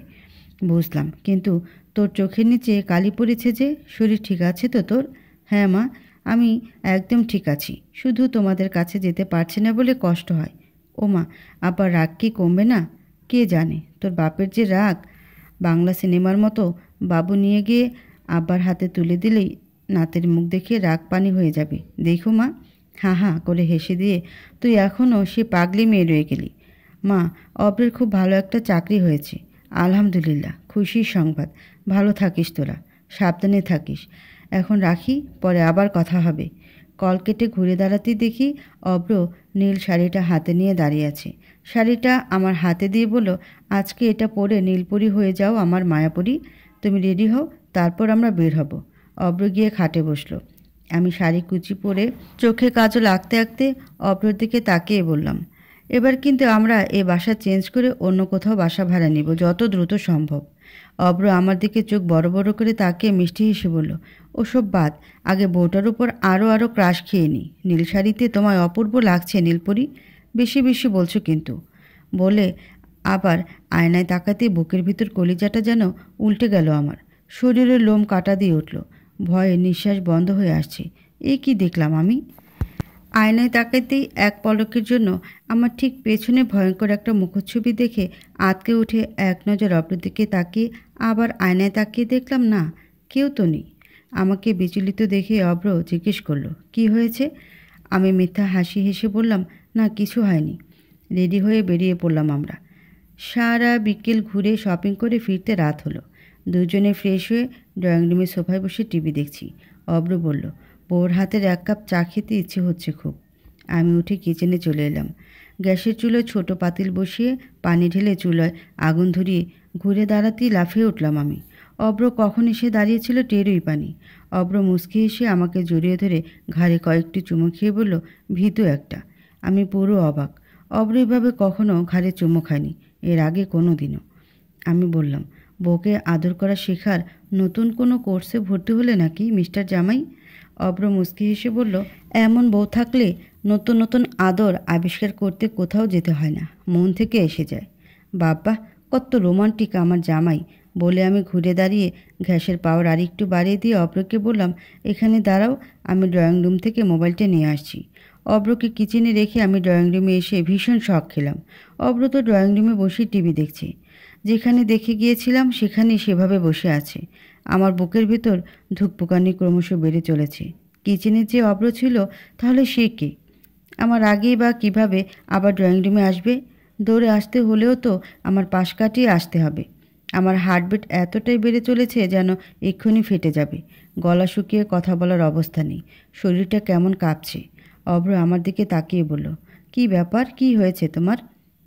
বুঝলাম, কিন্তু তোর চোখের নিচে কালি পড়েছে যে, শরীর ঠিক আছে তো তোর? হ্যাঁ মা, আমি একদম ঠিক আছি, শুধু তোমাদের কাছে যেতে পারছি না বলে কষ্ট হয়। ও মা, আবার রাগ কি কমবে না? কে জানে, তোর বাপের যে রাগ। বাংলা সিনেমার মতো বাবু নিয়ে গিয়ে আব্বার হাতে তুলে দিলেই নাতের মুখ দেখে রাগ পানি হয়ে যাবে। দেখো মা, হাঁ হাঁ করে হেসে দিয়ে তুই এখনও সে পাগলি মেয়ে রয়ে গেলি। মা, অব্রের খুব ভালো একটা চাকরি হয়েছে। আলহামদুলিল্লাহ, খুশির সংবাদ। ভালো থাকিস তোরা, সাবধানে থাকিস। এখন রাখি, পরে আবার কথা হবে। কল কেটে ঘুরে দাঁড়াতেই দেখি অব্র নীল শাড়িটা হাতে নিয়ে দাঁড়িয়ে আছে। শাড়িটা আমার হাতে দিয়ে বলল, আজকে এটা পরে নীলপরি হয়ে যাও আমার মায়াপরি। তুমি রেডি হও, তারপর আমরা বের হব। অব্র গিয়ে খাটে বসলো। আমি শাড়ি কুচি পরে চোখে কাজল আঁকতে আঁকতে অব্রর দিকে তাকিয়ে বললাম, এবার কিন্তু আমরা এ বাসা চেঞ্জ করে অন্য কোথাও বাসা ভাড়া নিব, যত দ্রুত সম্ভব। অব্র আমার দিকে চোখ বড় বড় করে তাকিয়ে মিষ্টি হেসে বলল, ওসব বাদ, আগে বউটার উপর আরও ক্রাশ খেয়ে নিই। নীল শাড়িতে তোমায় অপূর্ব লাগছে নীলপরি, বেশি বেশি বলছো কিন্তু। বলে আবার আয়নায় তাকাতে বুকের ভিতর কলিজাটা যেন উল্টে গেল আমার। শরীরের লোম কাটা দিয়ে উঠল। ভয়ে নিঃশ্বাস বন্ধ হয়ে আসছে। এ কি দেখলাম আমি? আয়নায় তাকাতেই এক পলকের জন্য আমার ঠিক পেছনে ভয়ঙ্কর একটা মুখচ্ছবি দেখে আঁতকে উঠে এক নজর অপরের দিকে তাকিয়ে আবার আয়নায় তাকিয়ে দেখলাম, না, কেউ তো নেই। আমাকে বিচলিত দেখে অব্র জিজ্ঞেস করলো, কি হয়েছে? আমি মিথ্যা হাসি হেসে বললাম, না কিছু হয়নি। রেডি হয়ে বেরিয়ে পড়লাম আমরা। সারা বিকেল ঘুরে শপিং করে ফিরতে রাত হলো। দুজনে ফ্রেশ হয়ে ড্রয়িং রুমের সোফায় বসে টিভি দেখছি। অব্র বলল, বউর হাতের এক কাপ চা খেতে ইচ্ছে হচ্ছে খুব। আমি উঠে কিচেনে চলে এলাম। গ্যাসের চুলোয় ছোট পাতিল বসিয়ে পানি ঢেলে চুলোয় আগুন ধরিয়ে ঘুরে দাঁড়াতেই লাফিয়ে উঠলাম আমি। অব্র কখন এসে দাঁড়িয়েছিল টেরই পানি। অব্র মুচকি এসে আমাকে জড়িয়ে ধরে ঘাড়ে কয়েকটি চুমু খেয়ে বলল, ভীতু একটা। আমি পুরো অবাক। অব্র এভাবে কখনো ঘাড়ে চুমু খায়নি এর আগে কোনো দিনও। আমি বললাম, বউকে আদর করা শেখার নতুন কোনো কোর্সে ভর্তি হলে নাকি মিস্টার জামাই? অব্র মুচকি হেসে বলল, এমন বউ থাকলে নতুন নতুন আদর আবিষ্কার করতে কোথাও যেতে হয় না, মন থেকে এসে যায়। বাবা, কত রোমান্টিক আমার জামাই। বলে আমি ঘুরে দাঁড়িয়ে গ্যাসের পাওয়ার আরেকটু বাড়িয়ে দিয়ে অব্রকে বললাম, এখানে দাঁড়াও, আমি ড্রয়িং রুম থেকে মোবাইলটা নিয়ে আসছি। অব্রকে কিচেনে রেখে আমি ড্রয়িং রুমে এসে ভীষণ শখ খেলাম। অব্র তো ড্রয়িং রুমে বসে টিভি দেখছে। যেখানে দেখে গিয়েছিলাম সেখানেই সেভাবে বসে আছে। আমার বুকের ভেতর ধুকপুকানি ক্রমশ বেড়ে চলেছে। কিচেনে যে অব্র ছিল, তাহলে সে কে? আমার আগেই বা কিভাবে আবার ড্রয়িং রুমে আসবে? দৌড়ে আসতে হলেও তো আমার পাশ কাটিয়ে আসতে হবে। আমার হার্টবিট এতটাই বেড়ে চলেছে যেন এক্ষুনি ফেটে যাবে। গলা শুকিয়ে কথা বলার অবস্থা নেই। শরীরটা কেমন কাঁপছে। অব্র আমার দিকে তাকিয়ে বলল, কি ব্যাপার, কি হয়েছে তোমার?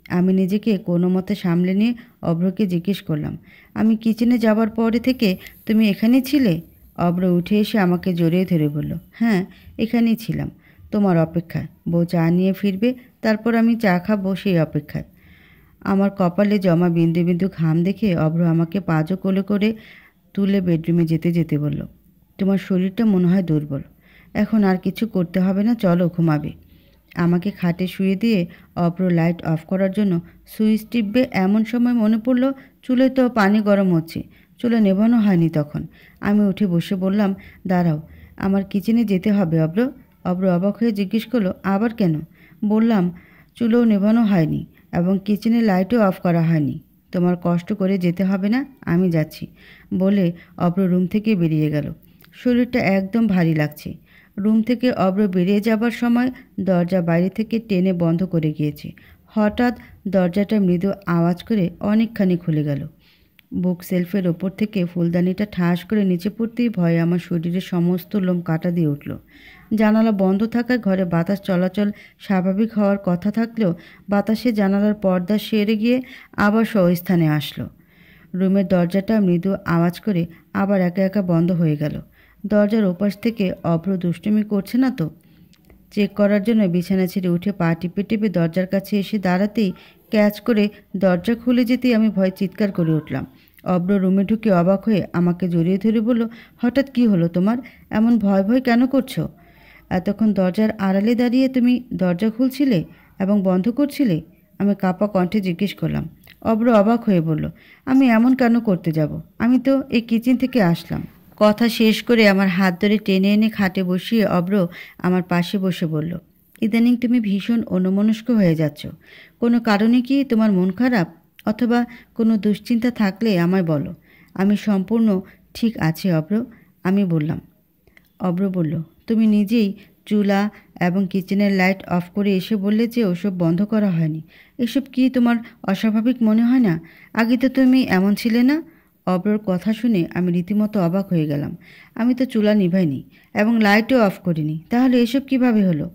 আমি নিজেকে কোনো মতে সামলে নিয়ে অব্রকে জিজ্ঞেস করলাম, আমি কিচেনে যাবার পরে থেকে তুমি এখানেই ছিলে? অব্র উঠে এসে আমাকে জড়িয়ে ধরে বলল, হ্যাঁ, এখানেই ছিলাম, তোমার অপেক্ষায়। বউ চা নিয়ে ফিরবে, তারপর আমি চা খাবো সেই অপেক্ষায়। আমার কপালে জমা বিন্দু বিন্দু ঘাম দেখে অব্র আমাকে পাঁজো কোলে করে তুলে বেডরুমে যেতে যেতে বলল, তোমার শরীরটা মনে হয় দুর্বল, এখন আর কিছু করতে হবে না, চলো ঘুমাবে। আমাকে খাটে শুয়ে দিয়ে অব্র লাইট অফ করার জন্য সুইচ টিপবে এমন সময় মনে পড়ল চুলে তো পানি গরম হচ্ছে, চুলে নেভানো হয়নি তখন। আমি উঠে বসে বললাম, দাঁড়াও, আমার কিচেনে যেতে হবে অব্র। অব্র অবাক হয়ে জিজ্ঞেস করলো, আবার কেন? বললাম, চুলোও নেভানো হয়নি এবং কিচেনের লাইটও অফ করা হয়নি। তোমার কষ্ট করে যেতে হবে না, আমি যাচ্ছি। বলে অব্র রুম থেকে বেরিয়ে গেল। শরীরটা একদম ভারী লাগছে। রুম থেকে অব্র বেরিয়ে যাবার সময় দরজা বাইরে থেকে টেনে বন্ধ করে গিয়েছে। হঠাৎ দরজাটা মৃদু আওয়াজ করে অনেকখানি খুলে গেল। বুক সেলফের ওপর থেকে ফুলদানিটা ঠাস করে নিচে পড়তেই ভয়ে আমার শরীরের সমস্ত লোম কাটা দিয়ে উঠল। জানালা বন্ধ থাকায় ঘরে বাতাস চলাচল স্বাভাবিক হওয়ার কথা থাকলেও বাতাসে জানালার পর্দা সেরে গিয়ে আবার স্বস্থানে আসলো। রুমের দরজাটা মৃদু আওয়াজ করে আবার একা একা বন্ধ হয়ে গেল। দরজার ওপাশ থেকে অভ্র দুষ্টুমি করছে না তো? চেক করার জন্য বিছানা ছেড়ে উঠে পা টিপে টিপে দরজার কাছে এসে দাঁড়াতেই ক্যাচ করে দরজা খুলে যেতেই আমি ভয় চিৎকার করে উঠলাম। অভ্র রুমে ঢুকে অবাক হয়ে আমাকে জড়িয়ে ধরে বলল, হঠাৎ কি হলো তোমার? এমন ভয় ভয় কেন করছো? এতক্ষণ দরজার আড়ালে দাঁড়িয়ে তুমি দরজা খুলছিলে এবং বন্ধ করছিলে? আমি কাঁপা কণ্ঠে জিজ্ঞেস করলাম। অভ্র অবাক হয়ে বলল, আমি এমন কেন করতে যাব? আমি তো এই কিচেন থেকে আসলাম। কথা শেষ করে আমার হাত ধরে টেনে এনে খাটে বসিয়ে অভ্র আমার পাশে বসে বলল, ইদানিং তুমি ভীষণ অন্যমনস্ক হয়ে যাচ্ছ। কোনো কারণে কি তোমার মন খারাপ? অথবা কোনো দুশ্চিন্তা থাকলে আমায় বলো। আমি সম্পূর্ণ ঠিক আছি অব্র, আমি বললাম। অব্র বলল, তুমি নিজেই চুলা এবং কিচেনের লাইট অফ করে এসে বললে যে ওসব বন্ধ করা হয়নি। এসব কি তোমার অস্বাভাবিক মনে হয় না? আগে তো তুমি এমন ছিলে না। অব্রর কথা শুনে আমি রীতিমতো অবাক হয়ে গেলাম। আমি তো চুলা নিভাইনি এবং লাইটও অফ করিনি, তাহলে এসব কিভাবে হলো?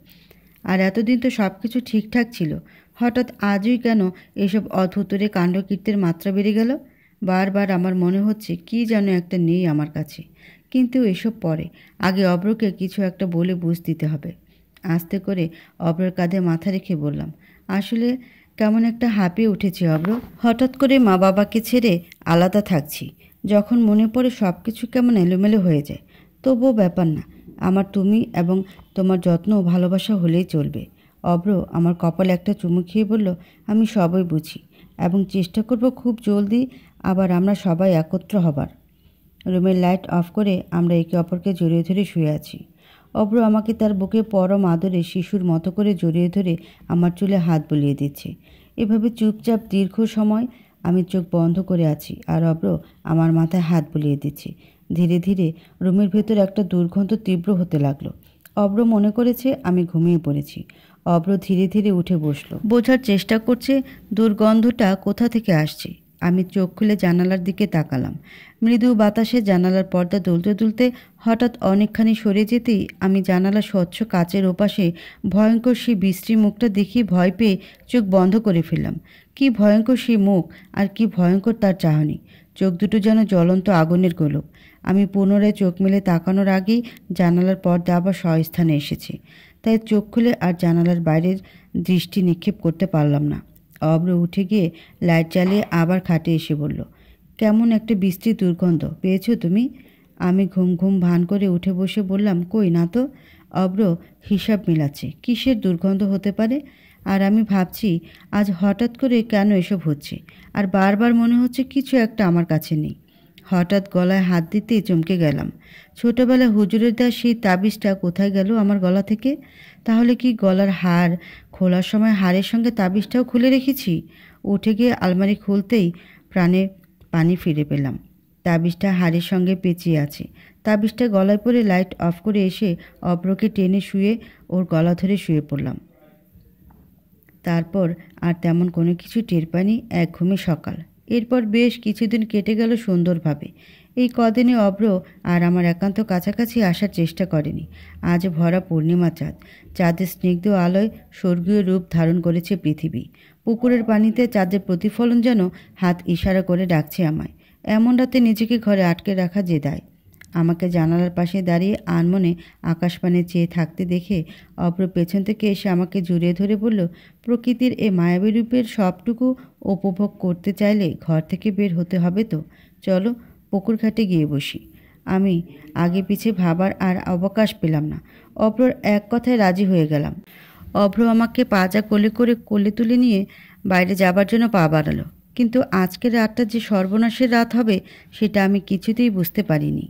আর এতদিন তো সব কিছু ঠিকঠাক ছিল, হঠাৎ আজই কেন এসব অধুতরে কাণ্ডকীর্তির মাত্রা বেড়ে গেল? বারবার আমার মনে হচ্ছে কি যেন একটা নেই আমার কাছে, কিন্তু এসব পরে, আগে অব্রকে কিছু একটা বলে বুঝ দিতে হবে। আস্তে করে অব্রর কাঁধে মাথা রেখে বললাম, আসলে কেমন একটা হাঁপিয়ে উঠেছি অব্র। হঠাৎ করে মা বাবাকে ছেড়ে আলাদা থাকছি, যখন মনে পড়ে সব কিছু কেমন এলোমেলো হয়ে যায়। তবুও ব্যাপার না, আমার তুমি এবং তোমার যত্ন ও ভালোবাসা হলেই চলবে। অব্র আমার কপালে একটা চুমু খেয়ে বলল, আমি সবই বুঝি এবং চেষ্টা করব খুব জলদি আবার আমরা সবাই একত্র হবার। রুমের লাইট অফ করে আমরা একে অপরকে জড়িয়ে ধরে শুয়ে আছি। অব্র আমাকে তার বুকে পরম আদরে শিশুর মতো করে জড়িয়ে ধরে আমার চুলে হাত বুলিয়ে দিচ্ছে। এভাবে চুপচাপ দীর্ঘ সময় আমি চোখ বন্ধ করে আছি আর অব্র আমার মাথায় হাত বুলিয়ে দিচ্ছে। ধীরে ধীরে রুমের ভেতর একটা দুর্গন্ধ তীব্র হতে লাগলো। অব্র মনে করেছে আমি ঘুমিয়ে পড়েছি। অব্র ধীরে ধীরে উঠে বসলো, বোঝার চেষ্টা করছে দুর্গন্ধটা কোথা থেকে আসছে। আমি চোখ খুলে জানালার দিকে তাকালাম। মৃদু বাতাসে জানালার পর্দা দুলতে দুলতে হঠাৎ অনেকখানি সরে যেতেই আমি জানালার স্বচ্ছ কাচের ওপাশে ভয়ঙ্কর সেই বিশ্রী মুখটা দেখি ভয় পেয়ে চোখ বন্ধ করে ফেললাম। কি ভয়ঙ্কর সেই মুখ আর কি ভয়ঙ্কর তার চাহনি! চোখ দুটো যেন জ্বলন্ত আগুনের গোলক। আমি পুনরায় চোখ মেলে তাকানোর আগেই জানালার পর্দা আবার স্বস্থানে এসেছে। তাই চোখ খুলে আর জানালার বাইরের দৃষ্টি নিক্ষেপ করতে পারলাম না। অব্র উঠে গিয়ে লাইট জ্বালিয়ে আবার খাটে এসে বলল, কেমন একটা বিশ্রী দুর্গন্ধ পেয়েছো তুমি? আমি ঘুম ঘুম ভান করে উঠে বসে বললাম, কই না তো। অব্র হিসাব মিলাচ্ছে কিসের দুর্গন্ধ হতে পারে। আর আমি ভাবছি আজ হঠাৎ করে কেন এসব হচ্ছে, আর বারবার মনে হচ্ছে কিছু একটা আমার কাছে নেই। হঠাৎ গলায় হাত দিতেই চমকে গেলাম। ছোটবেলায় হুজুরের দেওয়া সেই তাবিজটা কোথায় গেল আমার গলা থেকে? তাহলে কি গলার হার খোলার সময় হারের সঙ্গে তাবিজটাও খুলে রেখেছি? উঠে গিয়ে আলমারি খুলতেই প্রাণে পানি ফিরে পেলাম। তাবিজটা হাড়ের সঙ্গে পেঁচিয়ে আছে। তাবিজটা গলায় পরে লাইট অফ করে এসে অব্রকে টেনে শুয়ে ওর গলা ধরে শুয়ে পড়লাম। তারপর আর তেমন কোনো কিছু টের পাইনি। এক ঘুমে সকাল। এরপর বেশ কিছুদিন কেটে গেল সুন্দরভাবে। এই কদিনে অব্র আর আমার একান্ত কাছাকাছি আসার চেষ্টা করেনি। আজ ভরা পূর্ণিমা চাঁদ। চাঁদের স্নিগ্ধ আলোয় স্বর্গীয় রূপ ধারণ করেছে পৃথিবী। পুকুরের পানিতে চাঁদের প্রতিফলন যেন হাত ইশারা করে ডাকছে আমায়। এমন রাতে নিজেকে ঘরে আটকে রাখা যে দায়। আমাকে জানালার পাশে দাঁড়িয়ে আনমনে আকাশপানে চেয়ে থাকতে দেখে অব্র পেছন থেকে এসে আমাকে জড়িয়ে ধরে বলল, প্রকৃতির এ মায়াবী রূপের সবটুকু উপভোগ করতে চাইলে ঘর থেকে বের হতে হবে তো। চলো পুকুর ঘাটে গিয়ে বসি। আমি আগে পিছে ভাবার আর অবকাশ পেলাম না। অব্রর এক কথায় রাজি হয়ে গেলাম। অভ্র আমাকে পাজা কোলে করে কোলে তুলে নিয়ে বাইরে যাবার জন্য পা বাড়ালো। কিন্তু আজকের রাতটা যে সর্বনাশের রাত হবে সেটা আমি কিছুতেই বুঝতে পারিনি।